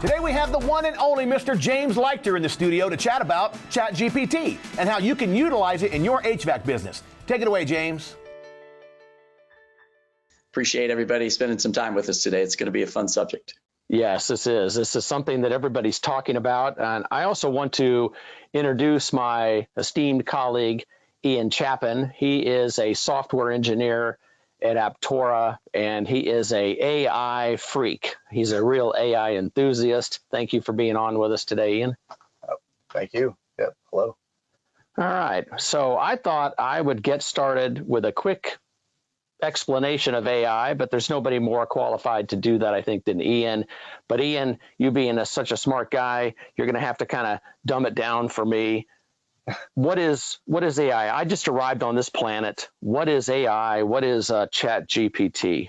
Today we have the one and only Mr. James Leichter in the studio to chat about ChatGPT and how you can utilize it in your HVAC business. Take it away, James. Appreciate everybody spending some time with us today. It's going to be a fun subject. Yes, this is. This is something that everybody's talking about. And I also want to introduce my esteemed colleague, Ian Chapin. He is a software engineer at Aptora, and he is a AI freak. He's a real AI enthusiast. Thank you for being on with us today, Ian. Oh, thank you. Yep. Hello. All right. So I thought I would get started with a quick explanation of AI, but there's nobody more qualified to do that, I think, than Ian. But Ian, you being such a smart guy, you're going to have to kind of dumb it down for me. What is AI? I just arrived on this planet. What is AI? What is ChatGPT?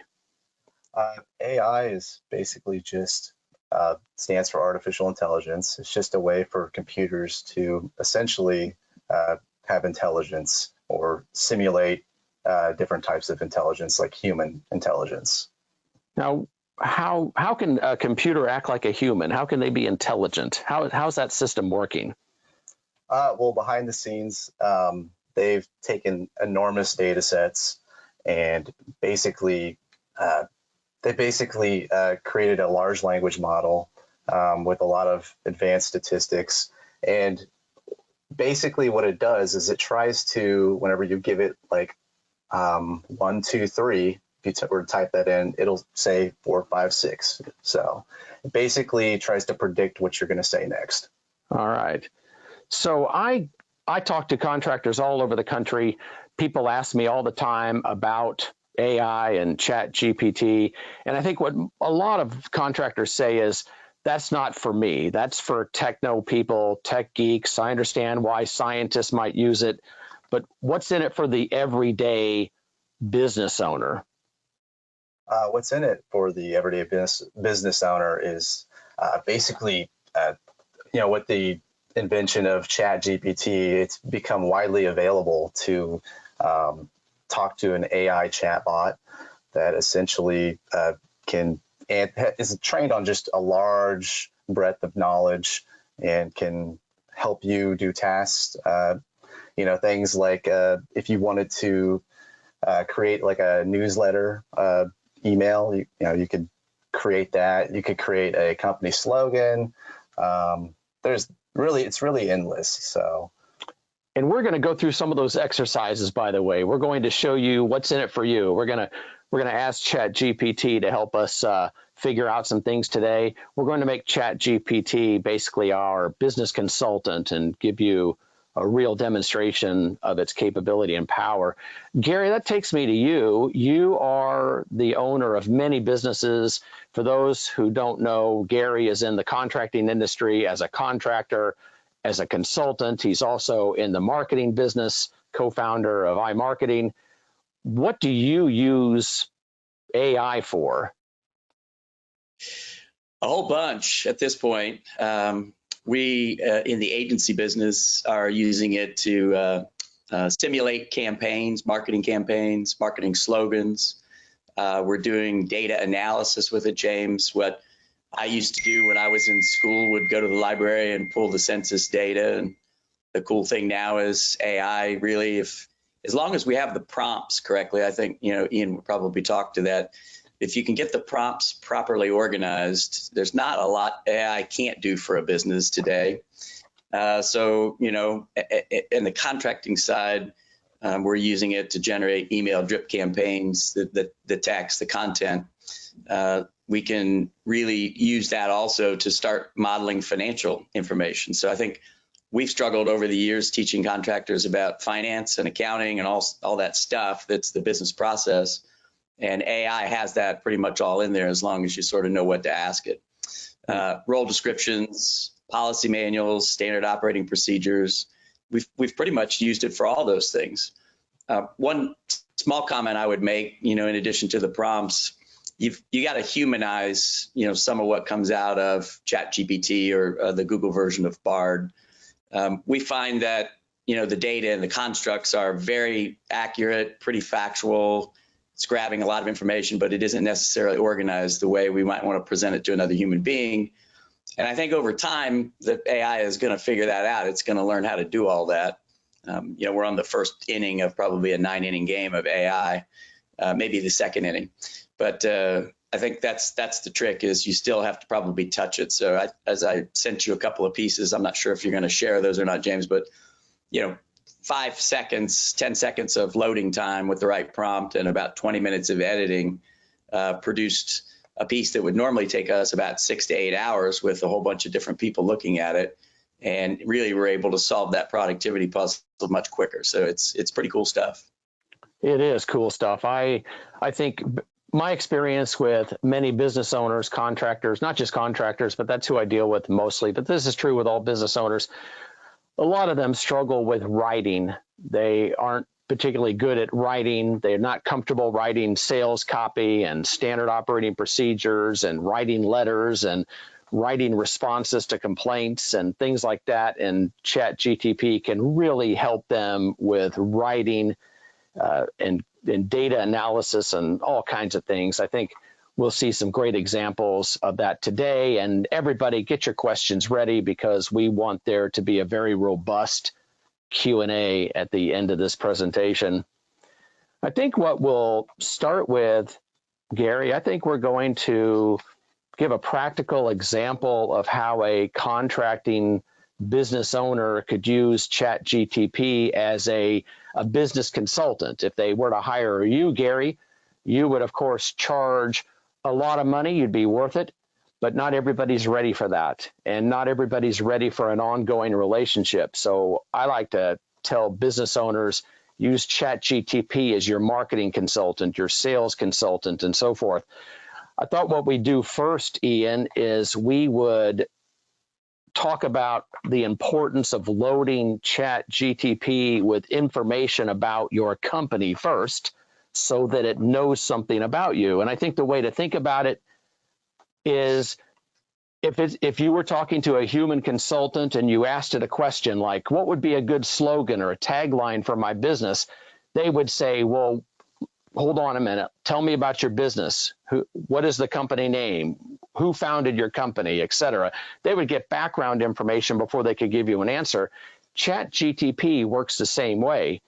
AI is basically just stands for artificial intelligence. It's just a way for computers to essentially have intelligence or simulate different types of intelligence, like human intelligence. Now, how can a computer act like a human? How can they be intelligent? How's that system working? Well, behind the scenes, they've taken enormous data sets and basically created a large language model with a lot of advanced statistics. And basically what it does is it tries to, whenever you give it like 1, 2, 3, if you were to type that in, it'll say 4, 5, 6. So it basically tries to predict what you're going to say next. All right. So I talk to contractors all over the country. People ask me all the time about AI and ChatGPT. And I think what a lot of contractors say is, that's not for me. That's for techno people, tech geeks. I understand why scientists might use it, but what's in it for the everyday business owner? What's in it for the everyday business owner is basically, with the invention of ChatGPT, it's become widely available to talk to an AI chatbot that essentially is trained on just a large breadth of knowledge and can help you do tasks. Things like if you wanted to create like a newsletter email, you could create that. You could create a company slogan. It's really endless. So, and we're going to go through some of those exercises. By the way, we're going to show you what's in it for you. We're going to ask ChatGPT to help us figure out some things today. We're going to make ChatGPT basically our business consultant and give you a real demonstration of its capability and power. Gary, that takes me to you. You are the owner of many businesses. For those who don't know, Gary is in the contracting industry as a contractor, as a consultant. He's also in the marketing business, co-founder of iMarketing. What do you use AI for? A whole bunch at this point. We in the agency business are using it to simulate campaigns, marketing slogans. We're doing data analysis with it, James. What I used to do when I was in school would go to the library and pull the census data. And the cool thing now is AI really, as long as we have the prompts correctly, I think, Ian would probably talk to that. If you can get the prompts properly organized, there's not a lot AI can't do for a business today. So, in the contracting side, we're using it to generate email drip campaigns, the text, the content. We can really use that also to start modeling financial information. So I think we've struggled over the years teaching contractors about finance and accounting and all that stuff that's the business process. And AI has that pretty much all in there as long as you sort of know what to ask it. Role descriptions, policy manuals, standard operating procedures. We've pretty much used it for all those things. One small comment I would make, in addition to the prompts, you got to humanize, some of what comes out of ChatGPT or the Google version of Bard. We find that, the data and the constructs are very accurate, pretty factual. It's grabbing a lot of information, but it isn't necessarily organized the way we might want to present it to another human being. And I think over time, the AI is going to figure that out. It's going to learn how to do all that. We're on the first inning of probably a 9-inning game of AI, maybe the second inning. But I think that's the trick, is you still have to probably touch it. So as I sent you a couple of pieces, I'm not sure if you're going to share those or not, James, but 5 seconds, 10 seconds of loading time with the right prompt and about 20 minutes of editing produced a piece that would normally take us about 6 to 8 hours with a whole bunch of different people looking at it. And really we're able to solve that productivity puzzle much quicker. So it's pretty cool stuff. It is cool stuff. I think my experience with many business owners, contractors, not just contractors, but that's who I deal with mostly, but this is true with all business owners. A lot of them struggle with writing. They aren't particularly good at writing. They're not comfortable writing sales copy and standard operating procedures and writing letters and writing responses to complaints and things like that. And ChatGPT can really help them with writing and data analysis and all kinds of things. I think we'll see some great examples of that today. And everybody, get your questions ready, because we want there to be a very robust Q&A at the end of this presentation. I think what we'll start with, Gary, I think we're going to give a practical example of how a contracting business owner could use ChatGPT as a business consultant. If they were to hire you, Gary, you would, of course, charge a lot of money. You'd be worth it, but not everybody's ready for that. And not everybody's ready for an ongoing relationship. So I like to tell business owners, use ChatGPT as your marketing consultant, your sales consultant, and so forth. I thought what we do first, Ian, is we would talk about the importance of loading ChatGPT with information about your company first, so that it knows something about you. And I think the way to think about it is, if you were talking to a human consultant and you asked it a question like, what would be a good slogan or a tagline for my business? They would say, well, hold on a minute. Tell me about your business. What is the company name? Who founded your company, et cetera? They would get background information before they could give you an answer. ChatGPT works the same way.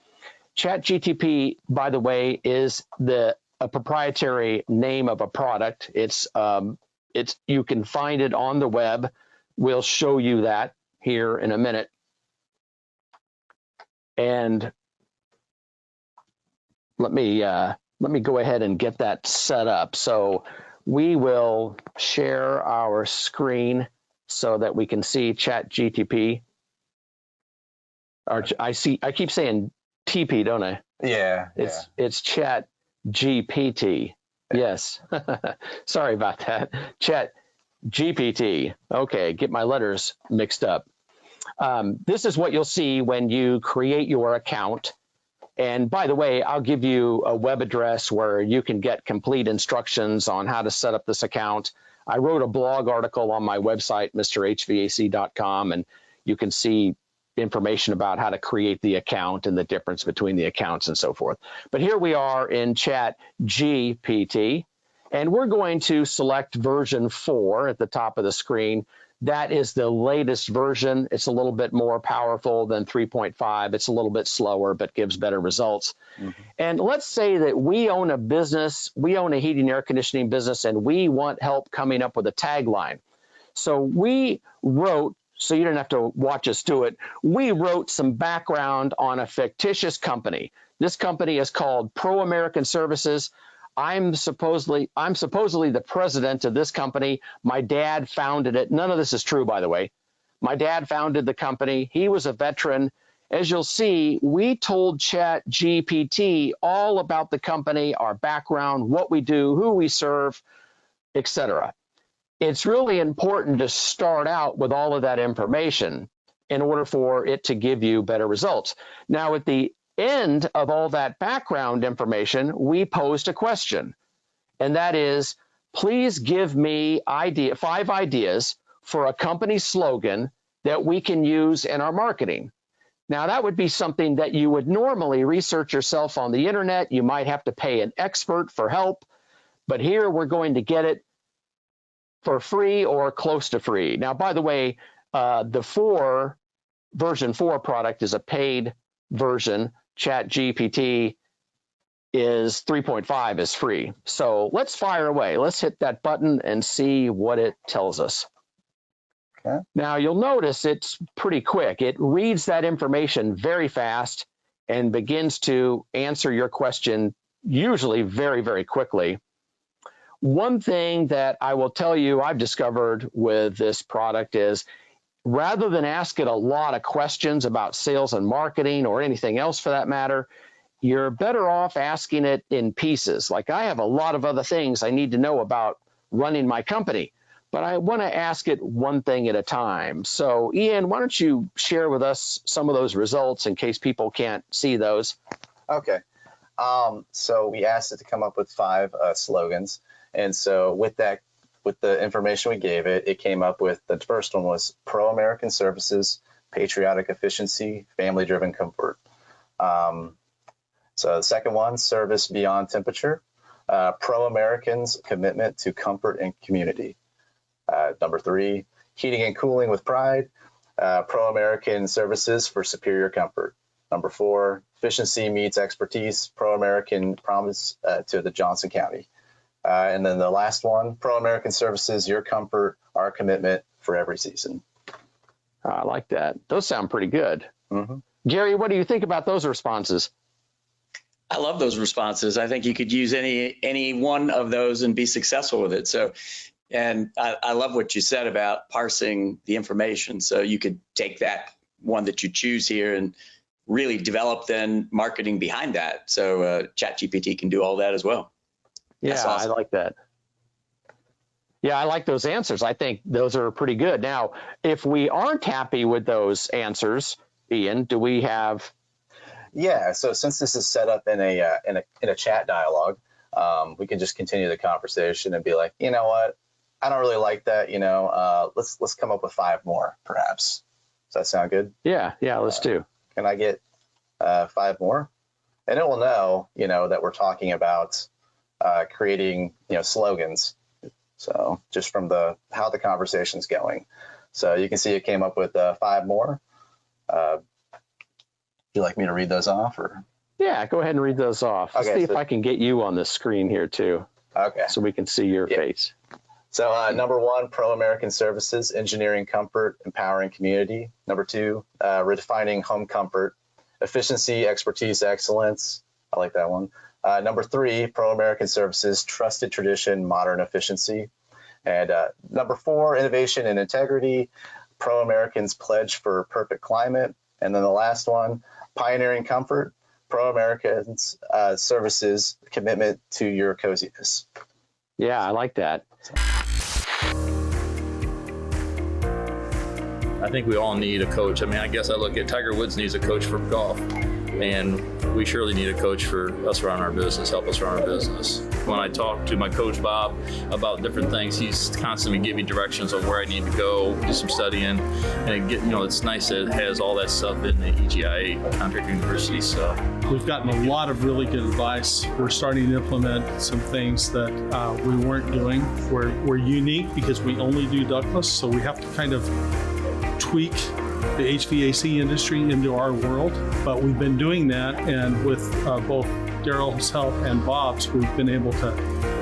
ChatGPT, by the way, is a proprietary name of a product. You can find it on the web. We'll show you that here in a minute. And let me go ahead and get that set up. So we will share our screen so that we can see ChatGPT. I keep saying TP, don't I? Yeah. It's ChatGPT. Yes. Sorry about that. ChatGPT. Okay, get my letters mixed up. This is what you'll see when you create your account. And by the way, I'll give you a web address where you can get complete instructions on how to set up this account. I wrote a blog article on my website, mrhvac.com, and you can see information about how to create the account and the difference between the accounts and so forth. But here we are in ChatGPT, and we're going to select version 4 at the top of the screen. That is the latest version. It's a little bit more powerful than 3.5. It's a little bit slower, but gives better results. Mm-hmm. And let's say that we own a business, we own a heating and air conditioning business, and we want help coming up with a tagline. So we wrote, so you don't have to watch us do it, we wrote some background on a fictitious company. This company is called Pro American Services. I'm supposedly the president of this company. My dad founded it. None of this is true, by the way. My dad founded the company. He was a veteran. As you'll see, we told ChatGPT all about the company, our background, what we do, who we serve, etc. It's really important to start out with all of that information in order for it to give you better results. Now, at the end of all that background information, we posed a question, and that is, please give me 5 ideas for a company slogan that we can use in our marketing. Now, that would be something that you would normally research yourself on the internet. You might have to pay an expert for help, but here we're going to get it for free or close to free. Now, by the way, the version 4 product is a paid version. ChatGPT is 3.5 is free. So let's fire away. Let's hit that button and see what it tells us. Okay. Now, you'll notice it's pretty quick. It reads that information very fast and begins to answer your question usually very, very quickly. One thing that I will tell you I've discovered with this product is rather than ask it a lot of questions about sales and marketing or anything else for that matter, you're better off asking it in pieces. Like, I have a lot of other things I need to know about running my company, but I want to ask it one thing at a time. So, Ian, why don't you share with us some of those results in case people can't see those? Okay. So we asked it to come up with 5 slogans. And so with the information we gave it, it came up with, the first one was pro-American services, patriotic efficiency, family-driven comfort. So the second one, service beyond temperature, pro-Americans commitment to comfort and community. Number 3, heating and cooling with pride, pro-American services for superior comfort. Number 4, efficiency meets expertise, pro-American promise to the Johnson County. And then the last one, pro-American services, your comfort, our commitment for every season. I like that. Those sound pretty good. Mm-hmm. Gary, what do you think about those responses? I love those responses. I think you could use any one of those and be successful with it. So, and I love what you said about parsing the information. So you could take that one that you choose here and really develop then marketing behind that. So ChatGPT can do all that as well. Yeah, awesome. I like that. Yeah, I like those answers. I think those are pretty good. Now, if we aren't happy with those answers, Ian, do we have? Yeah, so since this is set up in a chat dialogue, we can just continue the conversation and be like, you know what, I don't really like that. Let's come up with 5 more, perhaps. Does that sound good? Yeah, let's do. Can I get 5 more? And it will know, that we're talking about creating, you So just from how the conversation's going. So you can see it came up with 5 more. Would you like me to read those off, or? Yeah, go ahead and read those off. Let's see if I can get you on the screen here too. Okay. So we can see your face. So number 1, pro-American services, engineering comfort, empowering community. Number 2, redefining home comfort, efficiency, expertise, excellence. I like that one. Number 3, pro-American services, trusted tradition, modern efficiency. And number 4, innovation and integrity, pro-Americans pledge for perfect climate. And then the last one, pioneering comfort, pro-Americans services, commitment to your coziness. Yeah, I like that. I think we all need a coach. I mean, I guess I look at Tiger Woods needs a coach for golf, and we surely need a coach for us running our business, help us run our business. When I talk to my coach, Bob, about different things, he's constantly giving me directions on where I need to go, do some studying, and it's nice that it has all that stuff in the EGIA, Contractor University stuff. We've gotten a lot of really good advice. We're starting to implement some things that we weren't doing. We're unique because we only do ductless, so we have to kind of tweak the HVAC industry into our world, but we've been doing that, and with both Daryl's help and Bob's, we've been able to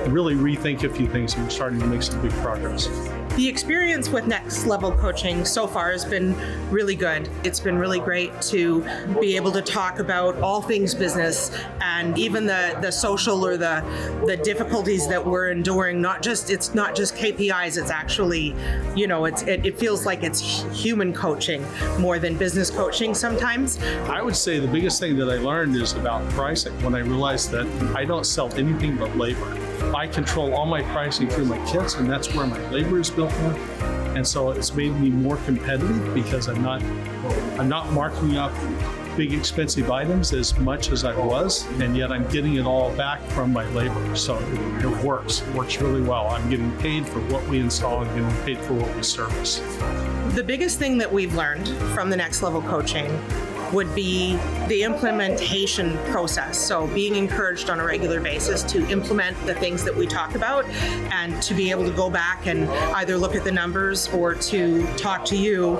really rethink a few things, and we're starting to make some big progress. The experience with Next Level Coaching so far has been really good. It's been really great to be able to talk about all things business, and even the social or the difficulties that we're enduring. It's not just KPIs. It's actually, it feels like it's human coaching more than business coaching sometimes. I would say the biggest thing that I learned is about pricing, when I realized that I don't sell anything but labor. I control all my pricing through my kits, and that's where my labor is built in. And so it's made me more competitive because I'm not marking up big expensive items as much as I was, and yet I'm getting it all back from my labor. So it works really well. I'm getting paid for what we install and getting paid for what we service. The biggest thing that we've learned from the Next Level Coaching would be the implementation process. So being encouraged on a regular basis to implement the things that we talk about, and to be able to go back and either look at the numbers or to talk to you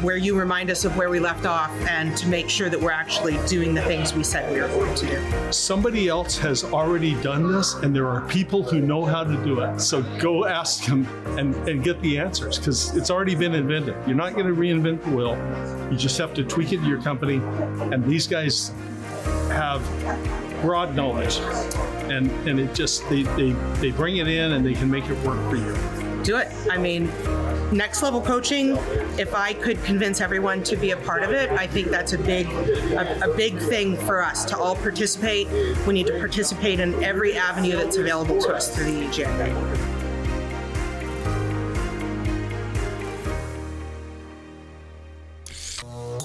where you remind us of where we left off, and to make sure that we're actually doing the things we said we were going to do. Somebody else has already done this, and there are people who know how to do it. So go ask them and get the answers, because it's already been invented. You're not going to reinvent the wheel. You just have to tweak it to your company. And these guys have broad knowledge, and it just, they bring it in and they can make it work for you. Do it. I mean, next level coaching, if I could convince everyone to be a part of it, I think that's a big thing for us to all participate. We need to participate in every avenue that's available to us through the EGA.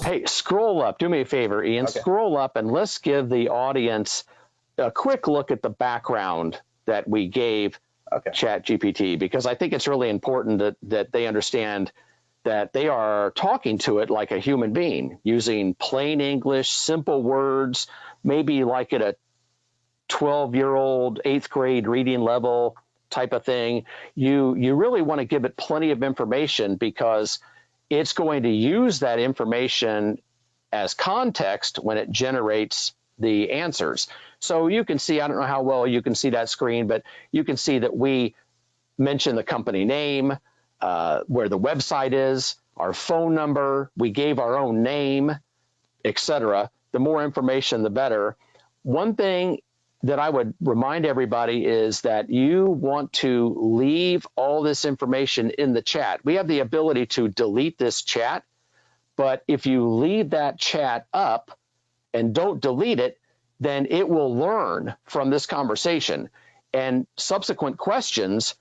Hey, scroll up. Do me a favor, Ian. Okay. Scroll up and let's give the audience a quick look at the background that we gave ChatGPT, because I think it's really important that they understand that they are talking to it like a human being, using plain English, simple words, maybe like at a 12-year-old, 8th grade reading level type of thing. You really want to give it plenty of information, because it's going to use that information as context when it generates the answers. So you can see, I don't know how well you can see that screen, but you can see that we mentioned the company name, where the website is, our phone number, we gave our own name, etc. The more information, the better. One thing that I would remind everybody is that you want to leave all this information in the chat. We have the ability to delete this chat, but if you leave that chat up and don't delete it, then it will learn from this conversation, and subsequent questions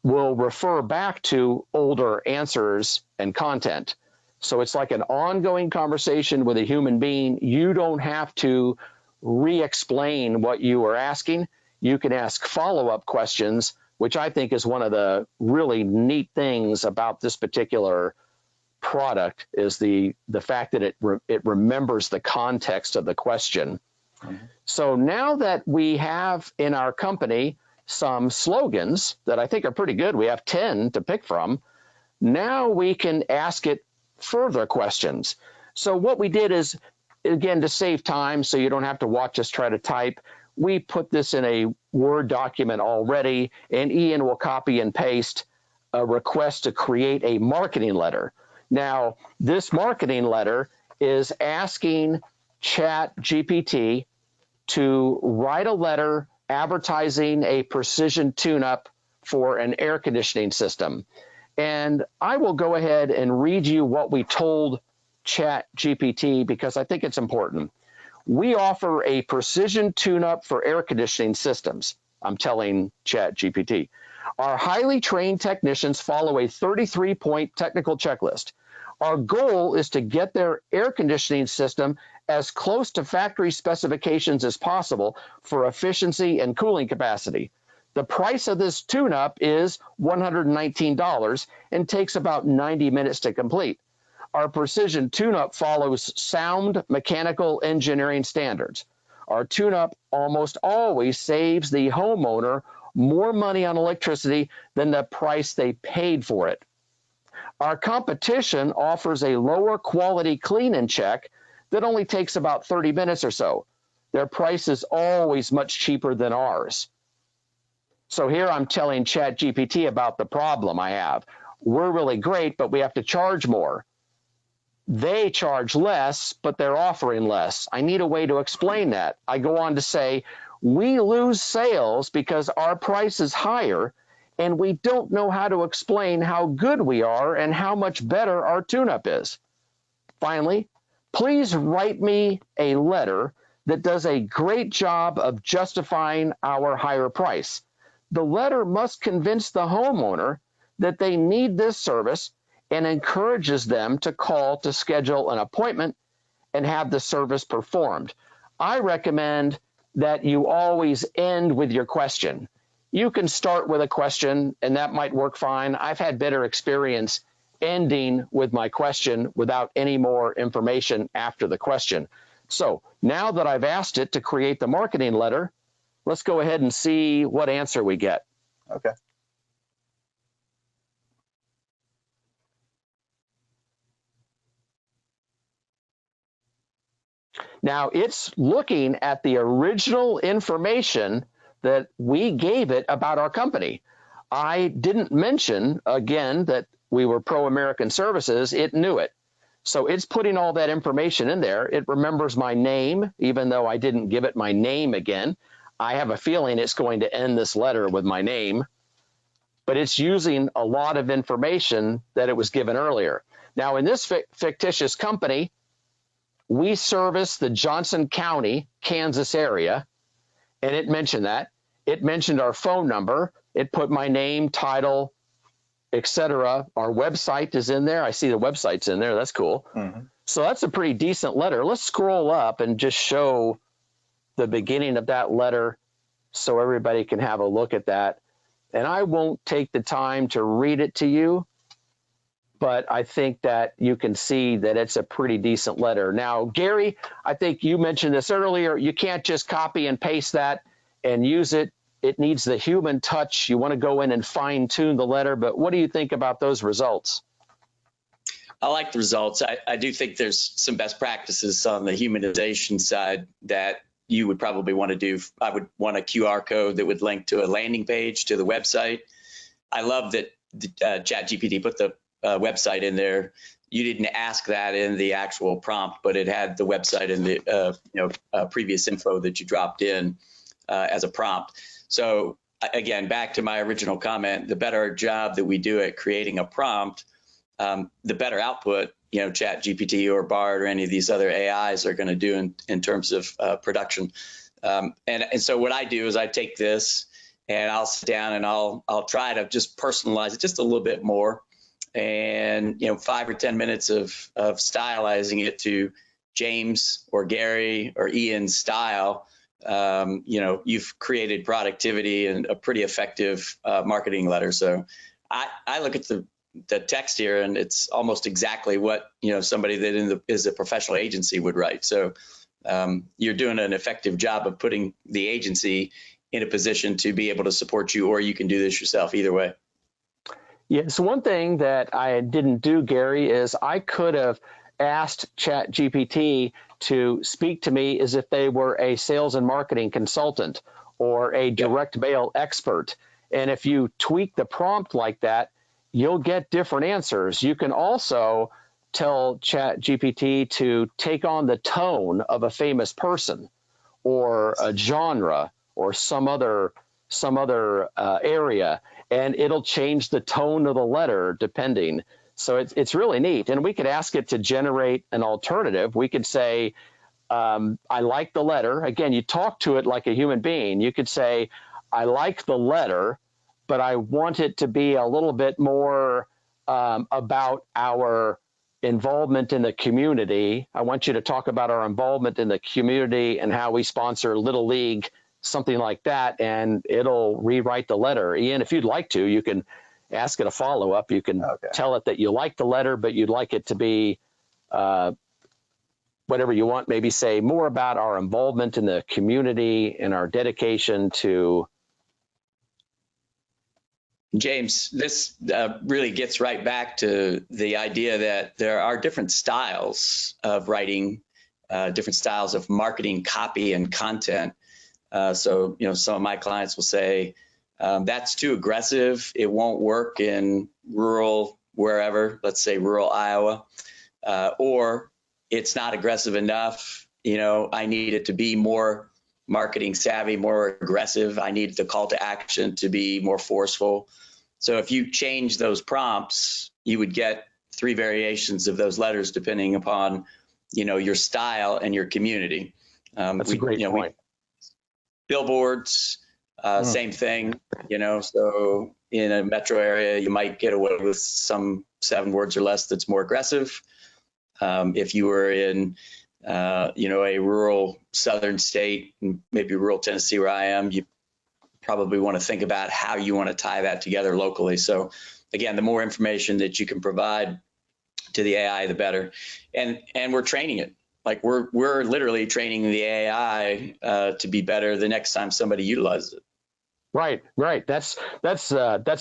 will refer back to older answers and content. So it's like an ongoing conversation with a human being. You don't have to re-explain what you were asking. You can ask follow-up questions, which I think is one of the really neat things about this particular product, is the fact that it remembers the context of the question. Mm-hmm. So now that we have in our company some slogans that I think are pretty good, we have 10 to pick from, now we can ask it further questions. So what we did is, again, to save time so you don't have to watch us try to type, we put this in a Word document already, and Ian will copy and paste a request to create a marketing letter. Now, this marketing letter is asking ChatGPT to write a letter advertising a precision tune-up for an air conditioning system. And I will go ahead and read you what we told ChatGPT, because I think it's important. We offer a precision tune-up for air conditioning systems, I'm telling ChatGPT. Our highly trained technicians follow a 33-point technical checklist. Our goal is to get their air conditioning system as close to factory specifications as possible for efficiency and cooling capacity. The price of this tune-up is $119 and takes about 90 minutes to complete. Our precision tune-up follows sound mechanical engineering standards. Our tune-up almost always saves the homeowner more money on electricity than the price they paid for it. Our competition offers a lower quality clean and check that only takes about 30 minutes or so. Their price is always much cheaper than ours. So here I'm telling ChatGPT about the problem I have. We're really great, but we have to charge more. They charge less, but they're offering less. I need a way to explain that. I go on to say, we lose sales because our price is higher, and we don't know how to explain how good we are and how much better our tune-up is. Finally, please write me a letter that does a great job of justifying our higher price. The letter must convince the homeowner that they need this service and encourages them to call to schedule an appointment and have the service performed. I recommend that you always end with your question. You can start with a question, and that might work fine. I've had better experience ending with my question without any more information after the question. So now that I've asked it to create the marketing letter, let's go ahead and see what answer we get. Okay. Now it's looking at the original information that we gave it about our company. I didn't mention, again, that we were Pro-American Services. It knew it. So it's putting all that information in there. It remembers my name, even though I didn't give it my name again. I have a feeling it's going to end this letter with my name, but it's using a lot of information that it was given earlier. Now, in this fictitious company, we service the Johnson County, Kansas area, and it mentioned that. It mentioned our phone number. It put my name, title, etc. Our website is in there. I see the website's in there. That's cool. Mm-hmm. So that's a pretty decent letter. Let's scroll up and just show the beginning of that letter so everybody can have a look at that. And I won't take the time to read it to you, but I think that you can see that it's a pretty decent letter. Now, Gary, I think you mentioned this earlier. You can't just copy and paste that and use it. It needs the human touch. You want to go in and fine tune the letter, but what do you think about those results? I like the results. I do think there's some best practices on the humanization side that you would probably want to do. I would want a QR code that would link to a landing page to the website. I love that ChatGPT put the website in there. You didn't ask that in the actual prompt, but it had the website and the previous info that you dropped in as a prompt. So again, back to my original comment, the better job that we do at creating a prompt, the better output, ChatGPT or Bard or any of these other AIs are going to do in terms of production. And so what I do is I take this and I'll sit down and I'll try to just personalize it just a little bit more. And 5 or 10 minutes of stylizing it to James or Gary or Ian's style, you've created productivity and a pretty effective marketing letter. So I look at the text here and it's almost exactly what somebody that is a professional agency would write. So you're doing an effective job of putting the agency in a position to be able to support you, or you can do this yourself. Either way. Yeah, so one thing that I didn't do, Gary, is I could have asked ChatGPT to speak to me as if they were a sales and marketing consultant or a direct mail expert. And if you tweak the prompt like that, you'll get different answers. You can also tell ChatGPT to take on the tone of a famous person or a genre or some other area, and it'll change the tone of the letter depending. So it's really neat. And we could ask it to generate an alternative. We could say, I like the letter. Again, you talk to it like a human being. You could say, I like the letter, but I want it to be a little bit more about our involvement in the community. I want you to talk about our involvement in the community and how we sponsor Little League, something like that, and it'll rewrite the letter. Ian, if you'd like to, you can ask it a follow-up. You can tell it that you like the letter, but you'd like it to be whatever you want. Maybe say more about our involvement in the community and our dedication to. James, this really gets right back to the idea that there are different styles of writing, different styles of marketing, copy, and content. So, some of my clients will say, that's too aggressive. It won't work in rural, wherever, let's say rural Iowa, or it's not aggressive enough. I need it to be more marketing savvy, more aggressive. I need the call to action to be more forceful. So if you change those prompts, you would get 3 variations of those letters depending upon, your style and your community. That's a great point. Billboards, same thing, so in a metro area, you might get away with some 7 words or less that's more aggressive. If you were in, a rural southern state, maybe rural Tennessee where I am, you probably want to think about how you want to tie that together locally. So again, the more information that you can provide to the AI, the better. And we're training it. Like we're literally training the AI to be better the next time somebody utilizes it. Right. That's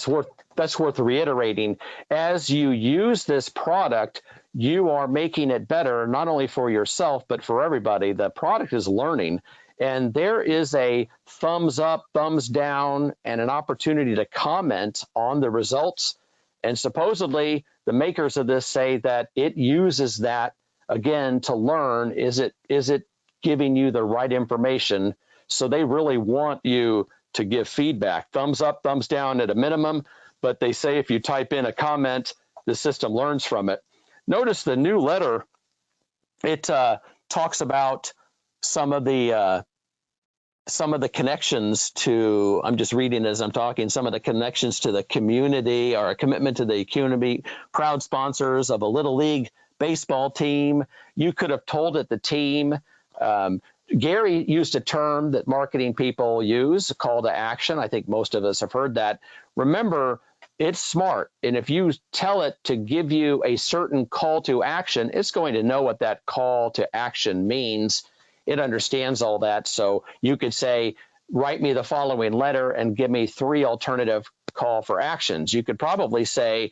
worth reiterating. As you use this product, you are making it better, not only for yourself, but for everybody. The product is learning, and there is a thumbs up, thumbs down, and an opportunity to comment on the results. And supposedly the makers of this say that it uses that again to learn, is it giving you the right information? So they really want you to give feedback, thumbs up, thumbs down at a minimum, but they say if you type in a comment, the system learns from it. Notice the new letter, it talks about some of the connections to, I'm just reading as I'm talking, some of the connections to the community, or a commitment to the community, proud sponsors of a Little League baseball team. You could have told it the team. Gary used a term that marketing people use, a call to action. I think most of us have heard that. Remember, it's smart. And if you tell it to give you a certain call to action, it's going to know what that call to action means. It understands all that. So you could say, write me the following letter and give me 3 alternative call for actions. You could probably say,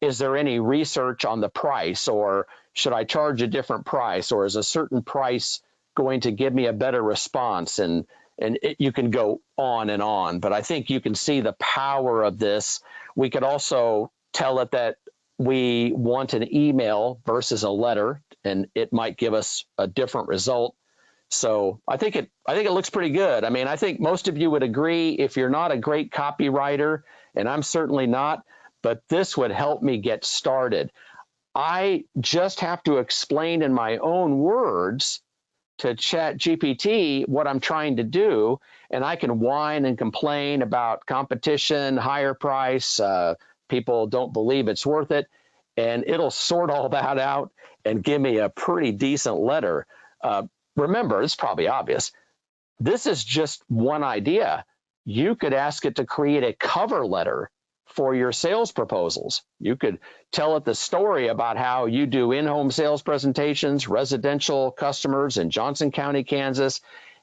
is there any research on the price, or should I charge a different price, or is a certain price going to give me a better response? And you can go on and on, but I think you can see the power of this. We could also tell it that we want an email versus a letter, and it might give us a different result. So I think it looks pretty good. I mean, I think most of you would agree, if you're not a great copywriter, and I'm certainly not, but this would help me get started. I just have to explain in my own words to ChatGPT what I'm trying to do, and I can whine and complain about competition, higher price, people don't believe it's worth it, and it'll sort all that out and give me a pretty decent letter. Remember, it's probably obvious, this is just one idea. You could ask it to create a cover letter for your sales proposals. You could tell it the story about how you do in-home sales presentations, residential customers in Johnson County, Kansas,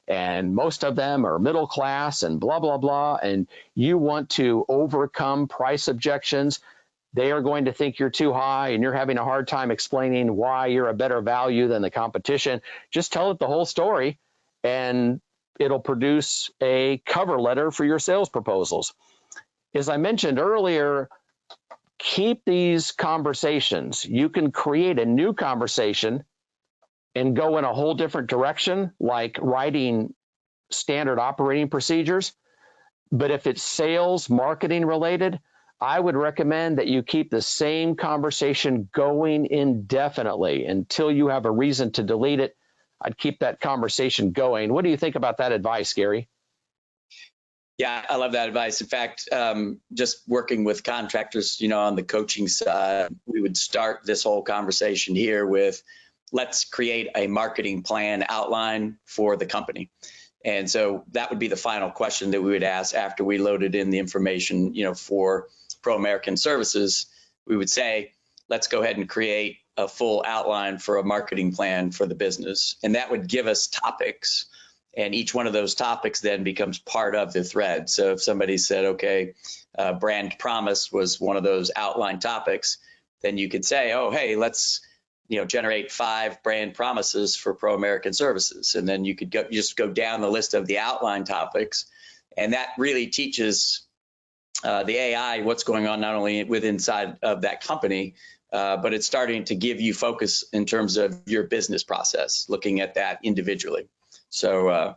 and most of them are middle class and blah, blah, blah, and you want to overcome price objections. They are going to think you're too high and you're having a hard time explaining why you're a better value than the competition. Just tell it the whole story, and it'll produce a cover letter for your sales proposals. As I mentioned earlier, keep these conversations. You can create a new conversation and go in a whole different direction, like writing standard operating procedures. But if it's sales, marketing related, I would recommend that you keep the same conversation going indefinitely until you have a reason to delete it. I'd keep that conversation going. What do you think about that advice, Gary? Yeah, I love that advice. In fact, just working with contractors, on the coaching side, we would start this whole conversation here with, let's create a marketing plan outline for the company. And so that would be the final question that we would ask after we loaded in the information, for Pro American Services. We would say, let's go ahead and create a full outline for a marketing plan for the business. And that would give us topics. And each one of those topics then becomes part of the thread. So if somebody said, okay, brand promise was one of those outline topics, then you could say, oh, hey, let's generate 5 brand promises for Pro American Services. And then you could just go down the list of the outline topics. And that really teaches the AI what's going on, not only inside of that company, but it's starting to give you focus in terms of your business process, looking at that individually. So,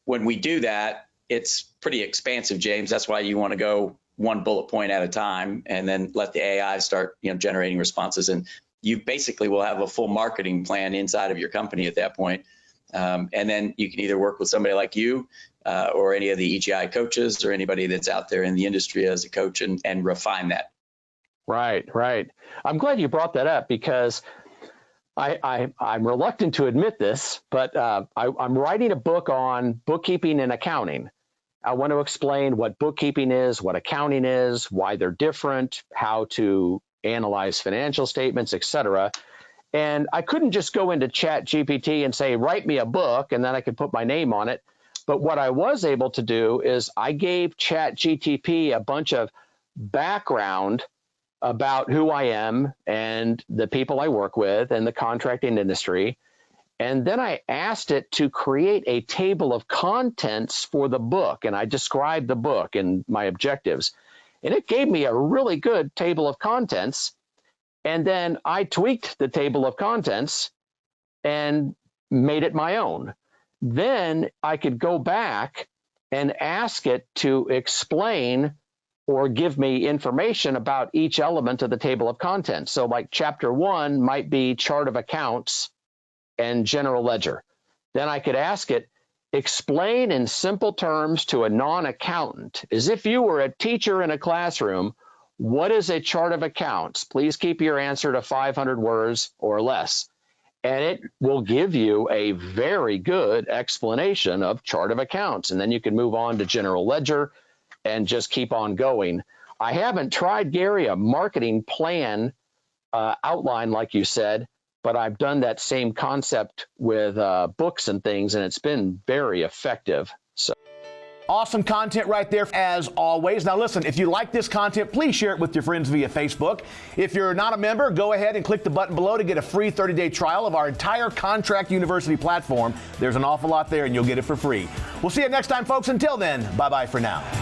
when we do that, it's pretty expansive, James. That's why you want to go one bullet point at a time and then let the AI start, generating responses. And you basically will have a full marketing plan inside of your company at that point. And then you can either work with somebody like you or any of the EGI coaches or anybody that's out there in the industry as a coach and refine that. Right. I'm glad you brought that up, because I'm reluctant to admit this, but I'm writing a book on bookkeeping and accounting. I want to explain what bookkeeping is, what accounting is, why they're different, how to analyze financial statements, etc. And I couldn't just go into ChatGPT and say, write me a book, and then I could put my name on it. But what I was able to do is I gave ChatGPT a bunch of background about who I am and the people I work with and the contracting industry. And then I asked it to create a table of contents for the book. And I described the book and my objectives. And it gave me a really good table of contents. And then I tweaked the table of contents and made it my own. Then I could go back and ask it to explain or give me information about each element of the table of contents. So like chapter 1 might be chart of accounts and general ledger. Then I could ask it, explain in simple terms to a non-accountant, as if you were a teacher in a classroom, what is a chart of accounts? Please keep your answer to 500 words or less. And it will give you a very good explanation of chart of accounts. And then you can move on to general ledger and just keep on going. I haven't tried, Gary, a marketing plan outline like you said, but I've done that same concept with books and things, and it's been very effective. So. Awesome content right there, as always. Now listen, if you like this content, please share it with your friends via Facebook. If you're not a member, go ahead and click the button below to get a free 30-day trial of our entire Contract University platform. There's an awful lot there, and you'll get it for free. We'll see you next time, folks. Until then, bye-bye for now.